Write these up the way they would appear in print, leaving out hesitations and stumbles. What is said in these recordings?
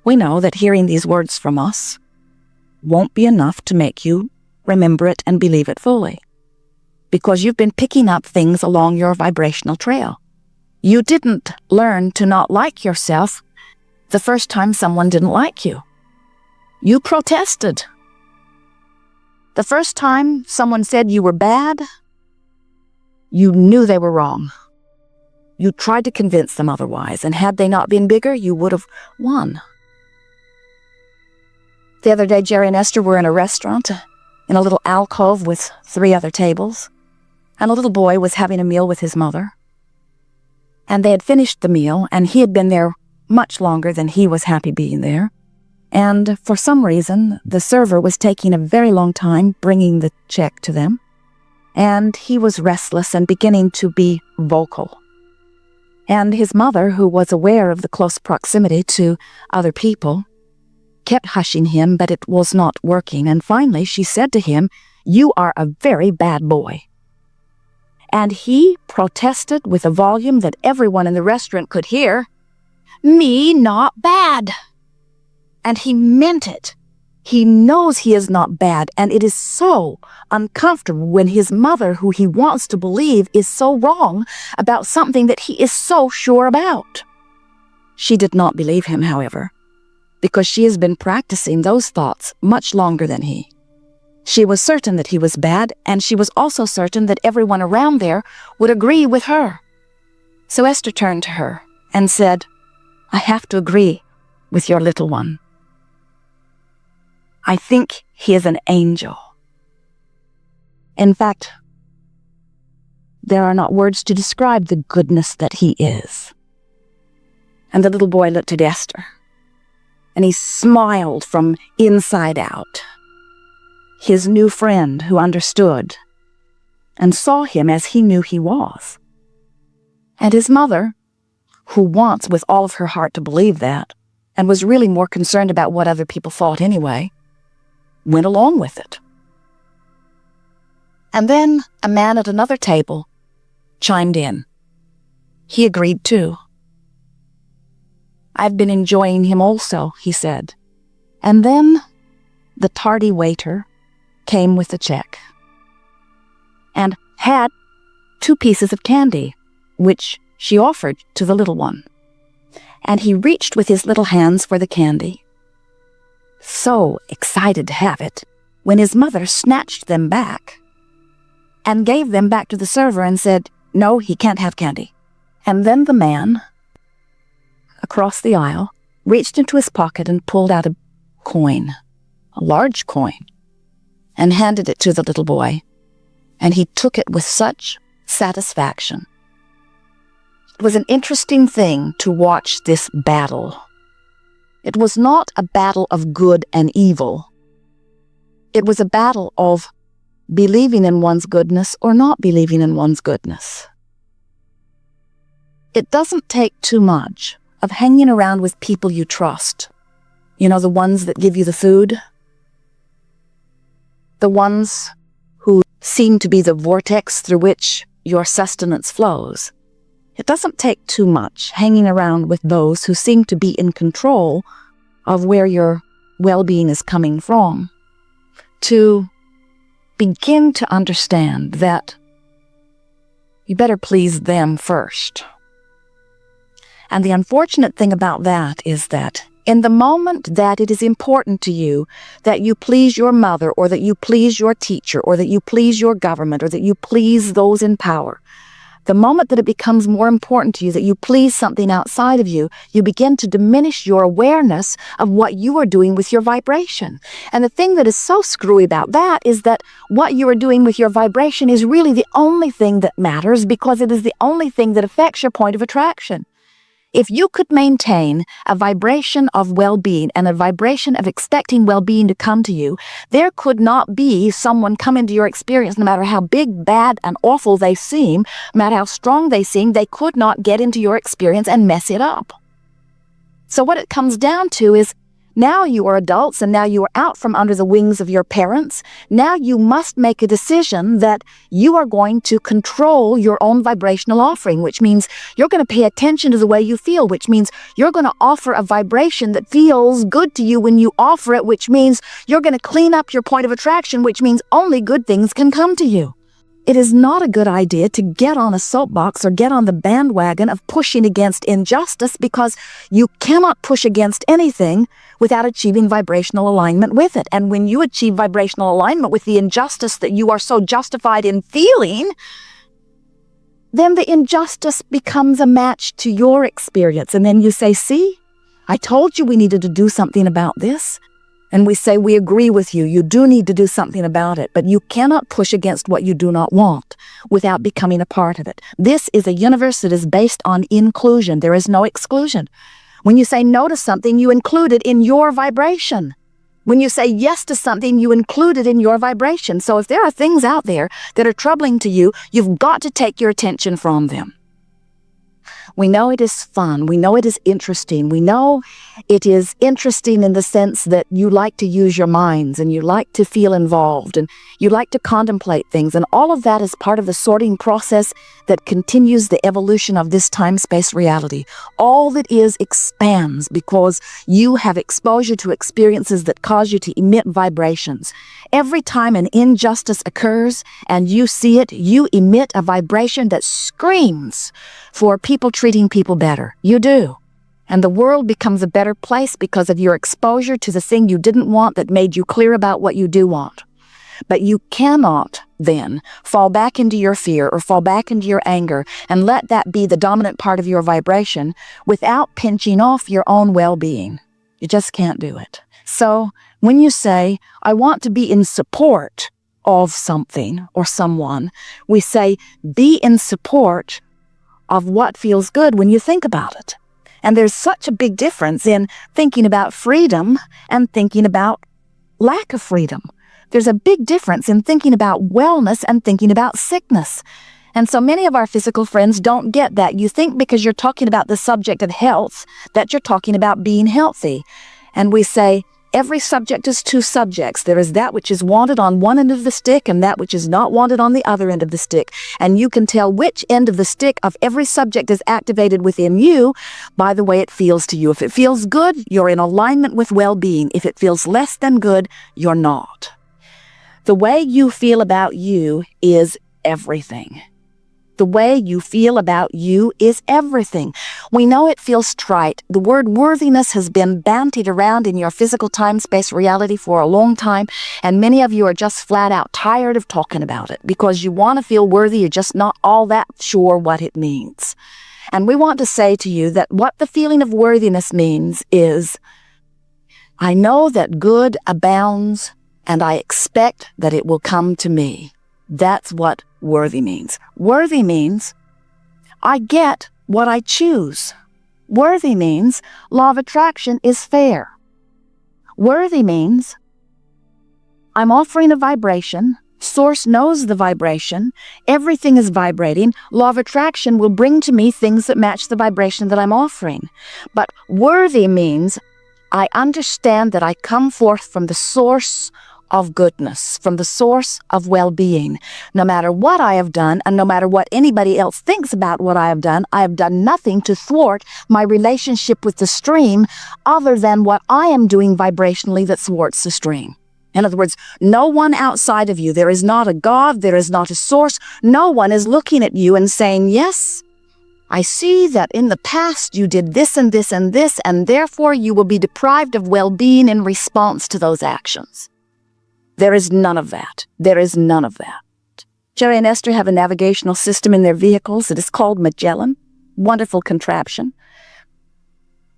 We know that hearing these words from us won't be enough to make you remember it and believe it fully, because you've been picking up things along your vibrational trail. You didn't learn to not like yourself the first time someone didn't like you. You protested. The first time someone said you were bad, you knew they were wrong. You tried to convince them otherwise, and had they not been bigger, you would have won. The other day, Jerry and Esther were in a restaurant, in a little alcove with 3 other tables, and a little boy was having a meal with his mother. And they had finished the meal, and he had been there much longer than he was happy being there. And for some reason, the server was taking a very long time bringing the check to them, and he was restless and beginning to be vocal. And his mother, who was aware of the close proximity to other people, kept hushing him, but it was not working. And finally, she said to him, "You are a very bad boy." And he protested with a volume that everyone in the restaurant could hear, "Me not bad." And he meant it. He knows he is not bad, and it is so uncomfortable when his mother, who he wants to believe, is so wrong about something that he is so sure about. She did not believe him, however, because she has been practicing those thoughts much longer than he. She was certain that he was bad, and she was also certain that everyone around there would agree with her. So Esther turned to her and said, "I have to agree with your little one. I think he is an angel. In fact, there are not words to describe the goodness that he is." And the little boy looked at Esther, and he smiled from inside out. His new friend who understood and saw him as he knew he was. And his mother, who wants with all of her heart to believe that, and was really more concerned about what other people thought anyway, went along with it. And then a man at another table chimed in. He agreed too. "I've been enjoying him also," he said. And then the tardy waiter came with the check and had 2 pieces of candy, which she offered to the little one. And he reached with his little hands for the candy, so excited to have it, when his mother snatched them back and gave them back to the server and said, "No, he can't have candy." And then the man across the aisle reached into his pocket and pulled out a coin, a large coin, and handed it to the little boy. And he took it with such satisfaction. It was an interesting thing to watch this battle. It was not a battle of good and evil. It was a battle of believing in one's goodness or not believing in one's goodness. It doesn't take too much of hanging around with people you trust. You know, the ones that give you the food, the ones who seem to be the vortex through which your sustenance flows. It doesn't take too much hanging around with those who seem to be in control of where your well-being is coming from to begin to understand that you better please them first. And the unfortunate thing about that is that in the moment that it is important to you that you please your mother, or that you please your teacher, or that you please your government, or that you please those in power, the moment that it becomes more important to you that you please something outside of you, you begin to diminish your awareness of what you are doing with your vibration. And the thing that is so screwy about that is that what you are doing with your vibration is really the only thing that matters, because it is the only thing that affects your point of attraction. If you could maintain a vibration of well-being and a vibration of expecting well-being to come to you, there could not be someone come into your experience, no matter how big, bad, and awful they seem, no matter how strong they seem, they could not get into your experience and mess it up. So what it comes down to is Now you are adults, and now you are out from under the wings of your parents. Now you must make a decision that you are going to control your own vibrational offering, which means you're going to pay attention to the way you feel, which means you're going to offer a vibration that feels good to you when you offer it, which means you're going to clean up your point of attraction, which means only good things can come to you. It is not a good idea to get on a soapbox or get on the bandwagon of pushing against injustice, because you cannot push against anything without achieving vibrational alignment with it. And when you achieve vibrational alignment with the injustice that you are so justified in feeling, then the injustice becomes a match to your experience. And then you say, see, I told you we needed to do something about this. And we say, we agree with you. You do need to do something about it, but you cannot push against what you do not want without becoming a part of it. This is a universe that is based on inclusion. There is no exclusion. When you say no to something, you include it in your vibration. When you say yes to something, you include it in your vibration. So if there are things out there that are troubling to you, you've got to take your attention from them. We know it is fun. We know it is interesting. We know it is interesting in the sense that you like to use your minds and you like to feel involved and you like to contemplate things. And all of that is part of the sorting process that continues the evolution of this time-space reality. All that is expands because you have exposure to experiences that cause you to emit vibrations. Every time an injustice occurs and you see it, you emit a vibration that screams for people treating people better. You do. And the world becomes a better place because of your exposure to the thing you didn't want that made you clear about what you do want. But you cannot then fall back into your fear or fall back into your anger and let that be the dominant part of your vibration without pinching off your own well-being. You just can't do it. So when you say, I want to be in support of something or someone, we say, be in support of what feels good when you think about it. And there's such a big difference in thinking about freedom and thinking about lack of freedom. There's a big difference in thinking about wellness and thinking about sickness. And so many of our physical friends don't get that. You think because you're talking about the subject of health that you're talking about being healthy. And we say, every subject is two subjects. There is that which is wanted on one end of the stick and that which is not wanted on the other end of the stick. And you can tell which end of the stick of every subject is activated within you by the way it feels to you. If it feels good, you're in alignment with well-being. If it feels less than good, you're not. The way you feel about you is everything. The way you feel about you is everything. We know it feels trite. The word worthiness has been bandied around in your physical time-space reality for a long time, and many of you are just flat out tired of talking about it because you want to feel worthy. You're just not all that sure what it means. And we want to say to you that what the feeling of worthiness means is, I know that good abounds, and I expect that it will come to me. That's what worthy means. Worthy means I get what I choose. Worthy means law of attraction is fair. Worthy means I'm offering a vibration. Source knows the vibration. Everything is vibrating. Law of attraction will bring to me things that match the vibration that I'm offering. But worthy means I understand that I come forth from the source of goodness, from the source of well-being. No matter what I have done, and no matter what anybody else thinks about what I have done nothing to thwart my relationship with the stream other than what I am doing vibrationally that thwarts the stream. In other words, no one outside of you, there is not a God, there is not a source, no one is looking at you and saying, yes, I see that in the past you did this and this and this, and therefore you will be deprived of well-being in response to those actions. There is none of that. There is none of that. Jerry and Esther have a navigational system in their vehicles. It is called Magellan. Wonderful contraption.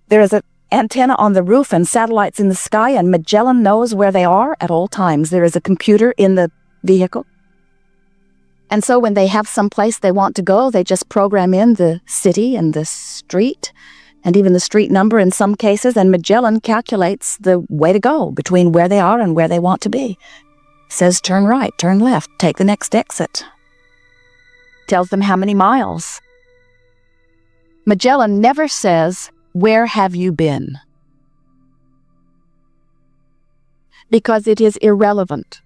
There is an antenna on the roof and satellites in the sky, and Magellan knows where they are at all times. There is a computer in the vehicle. And so when they have some place they want to go, they just program in the city and the street and even the street number in some cases, and Magellan calculates the way to go between where they are and where they want to be. Says turn right, turn left, take the next exit. Tells them how many miles. Magellan never says, where have you been? because it is irrelevant.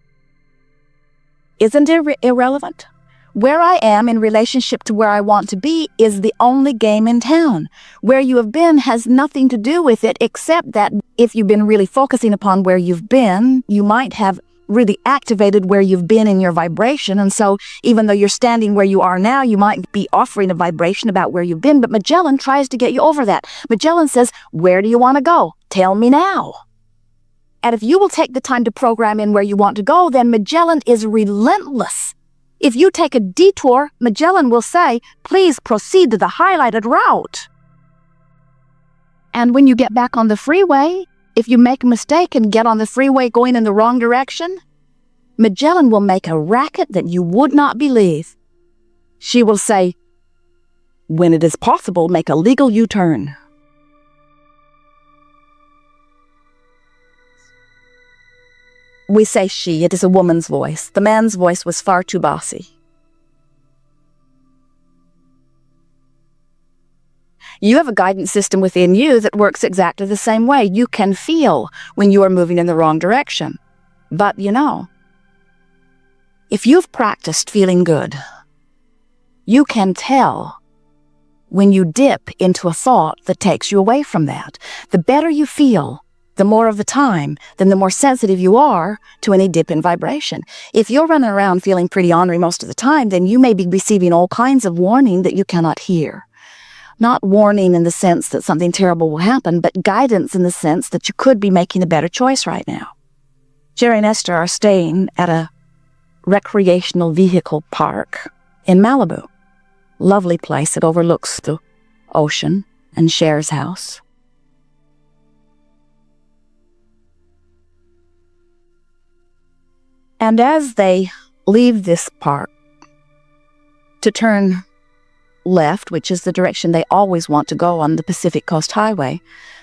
Isn't it irrelevant? Where I am in relationship to where I want to be is the only game in town. Where you have been has nothing to do with it, except that if you've been really focusing upon where you've been, you might have really activated where you've been in your vibration. And so even though you're standing where you are now, you might be offering a vibration about where you've been. But Magellan tries to get you over that. Magellan says, where do you want to go? Tell me now. And if you will take the time to program in where you want to go, then Magellan is relentless. If you take a detour, Magellan will say, please proceed to the highlighted route. And when you get back on the freeway, if you make a mistake and get on the freeway going in the wrong direction, Magellan will make a racket that you would not believe. She will say, when it is possible, make a legal U-turn. We say she, it is a woman's voice. The man's voice was far too bossy. You have a guidance system within you that works exactly the same way. You can feel when you are moving in the wrong direction. But you know, if you've practiced feeling good, you can tell when you dip into a thought that takes you away from that. The better you feel, the more of the time, then the more sensitive you are to any dip in vibration. If you're running around feeling pretty ornery most of the time, then you may be receiving all kinds of warning that you cannot hear. Not warning in the sense that something terrible will happen, but guidance in the sense that you could be making a better choice right now. Jerry and Esther are staying at a recreational vehicle park in Malibu. Lovely place that overlooks the ocean and Cher's house. And as they leave this park to turn left, which is the direction they always want to go on the Pacific Coast Highway,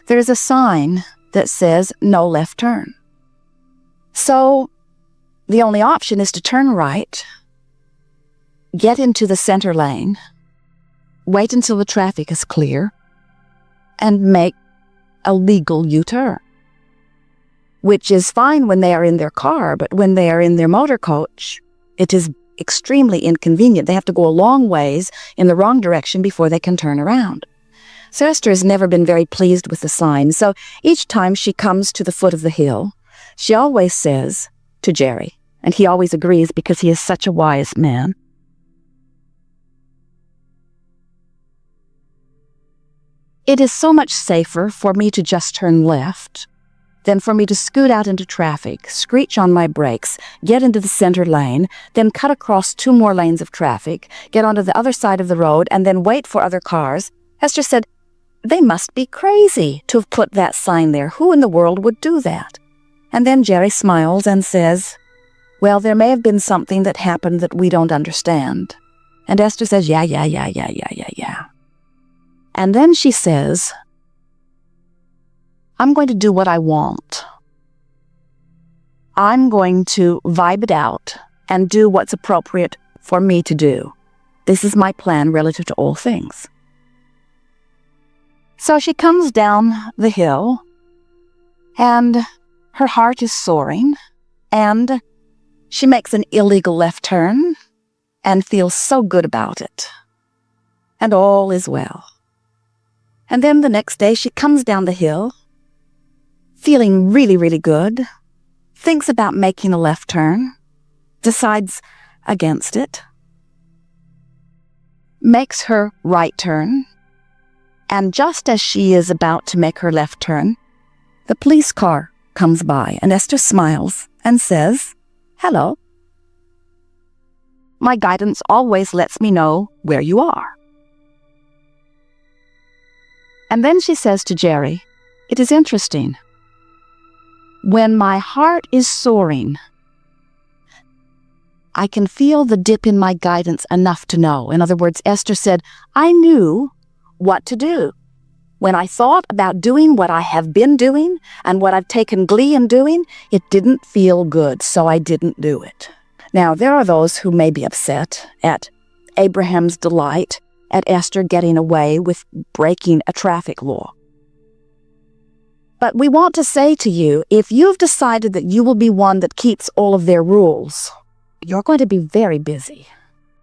there is a sign that says no left turn. So the only option is to turn right, get into the center lane, wait until the traffic is clear, and make a legal U-turn. Which is fine when they are in their car, but when they are in their motor coach, it is extremely inconvenient. They have to go a long ways in the wrong direction before they can turn around. So Esther has never been very pleased with the sign. So each time she comes to the foot of the hill, she always says to Jerry, and he always agrees because he is such a wise man, it is so much safer for me to just turn left than for me to scoot out into traffic, screech on my brakes, get into the center lane, then cut across 2 more lanes of traffic, get onto the other side of the road, and then wait for other cars. Esther said, they must be crazy to have put that sign there. Who in the world would do that? And then Jerry smiles and says, well, there may have been something that happened that we don't understand. And Esther says, yeah. And then she says, I'm going to do what I want. I'm going to vibe it out and do what's appropriate for me to do. This is my plan relative to all things. So she comes down the hill, and her heart is soaring, and she makes an illegal left turn and feels so good about it. And all is well. And then the next day she comes down the hill, feeling really, really good, thinks about making a left turn, decides against it, makes her right turn, and just as she is about to make her left turn, the police car comes by, and Esther smiles and says, hello. My guidance always lets me know where you are. And then she says to Jerry, it is interesting. When my heart is soaring, I can feel the dip in my guidance enough to know. In other words, Esther said, I knew what to do. When I thought about doing what I have been doing and what I've taken glee in doing, it didn't feel good, so I didn't do it. Now, there are those who may be upset at Abraham's delight at Esther getting away with breaking a traffic law. But we want to say to you, if you've decided that you will be one that keeps all of their rules, you're going to be very busy.